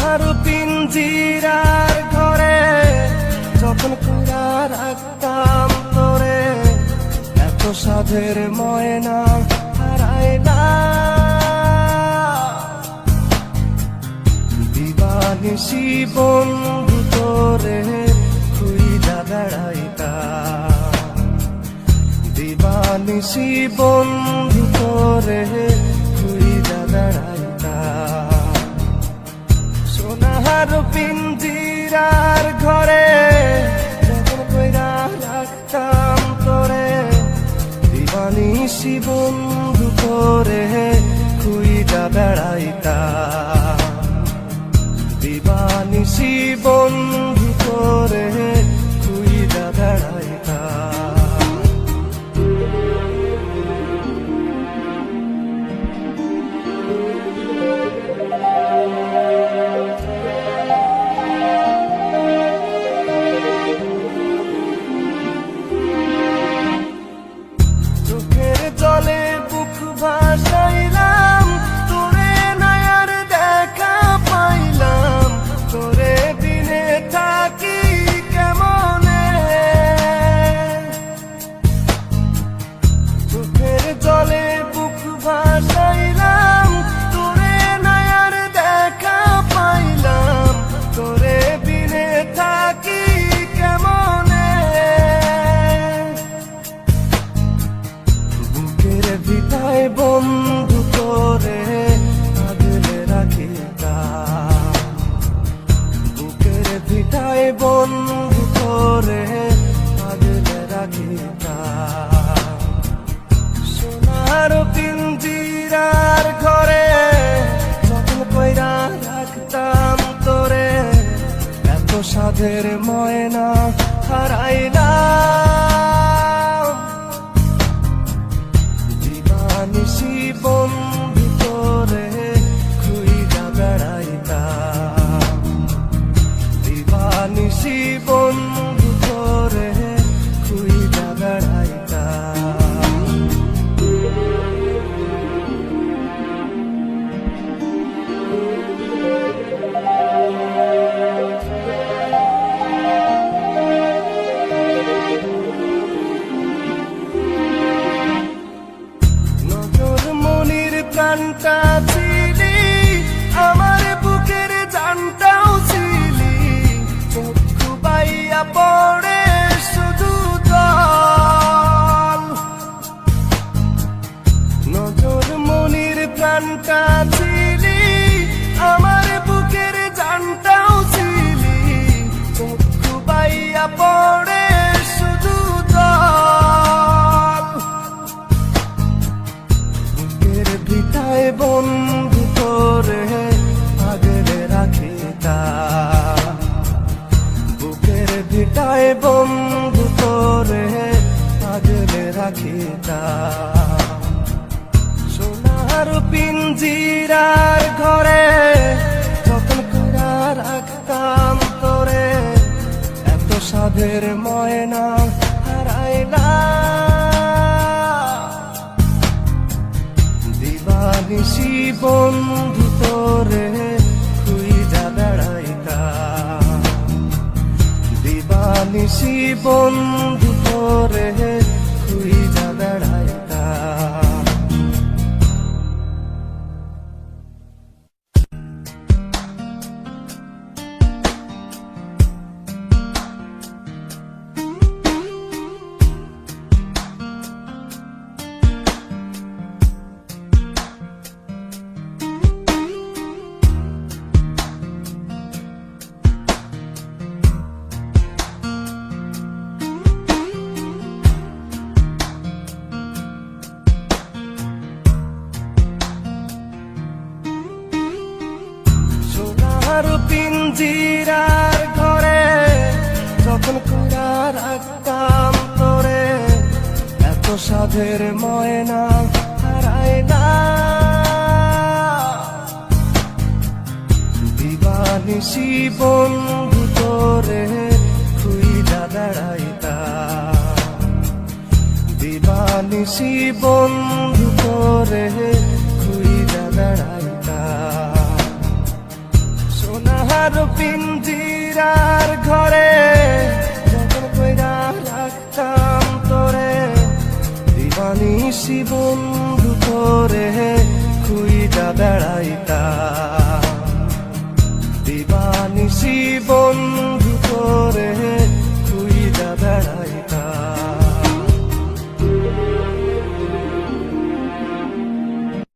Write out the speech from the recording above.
সোনার পিঞ্জিরার ঘরে যখন কইরা রাখতাম তোরে, এত সাধের ময়না হারাইলা। দিবানিশি বন্ধু তোরে খুইজা বেড়াইতাম, দিবানিশি বন্ধু তোরে খুইজা বেড়াইতাম। সোনার পিঞ্জিরার ঘরে যখন কইরা রাখতাম তোরে, দিবানিশি বন্ধু তোরে খুইজা বেড়াইতাম, দিবানিশি বন্ধু তোরে খুইজা বেড়াইতাম। চোখের জলে বুক ভাসাইলাম, তোরে নয়ার দেখা পাইলাম, তোরে দিনে থাকি কেমনে। চোখের জলে বুক ভাসাইলাম, তোরে নয়ার দেখা পাইলাম, তোরে দিনে থাকি কেমনে। বুকের ভিটায় বন্ধু তোরে আগলে রাখিতাম, বুকের ভিটায় বন্ধু তোরে আগলে রাখিতাম। সোনার পিঞ্জিরার ঘরে যখন কইরা রাখতাম তোরে, এত সাধের ময়না হারাইলাম। দিবানিশি বন্ধু তোরে খুইজা বেড়াইতাম, দিবানিশি বন্ধু তোরে খুইজা বেড়াইতাম। নজর মনির প্রাণটা ছিলি, আমার বুকের জানটাও ছিলি, চক্ষু বাইয়া পড়ে শুধু জল। নজর মনির প্রাণটা ছিলি, আমার বুকের জানটাও ছিলি, চক্ষু বাইয়া পড়ে শুধু জল। বুকের ভিটায় বন্ধু তোরে আগলে রাখিতাম, বুকের ভিটায় বন্ধু তোরে আগলে রাখিতাম। সোনার পিঞ্জিরার ঘরে যখন কইরা রাখতাম তোরে, এত সাধের ময়না হারাইলা। দিবানিশি বন্ধু তোরে খুইজা বেড়াইতাম, দিবানিশি বন্ধু তোরে খুইজা বেড়াইতাম। সোনার পিঞ্জিরার ঘরে যখন কইরা রাখতাম তোরে, এত সাধের ময়না হারাইলা। দিবানিশি বন্ধু তোরে খুইজা বেড়াইতাম, দিবানিশি বন্ধু তোরে খুইজা বেড়াইতাম। সোনা সোনার পিঞ্জিরার ঘরে যতন কইরা রাখতাম তোরে, দিবানিশি বন্ধু তোরে খুইজা বেড়াইতাম।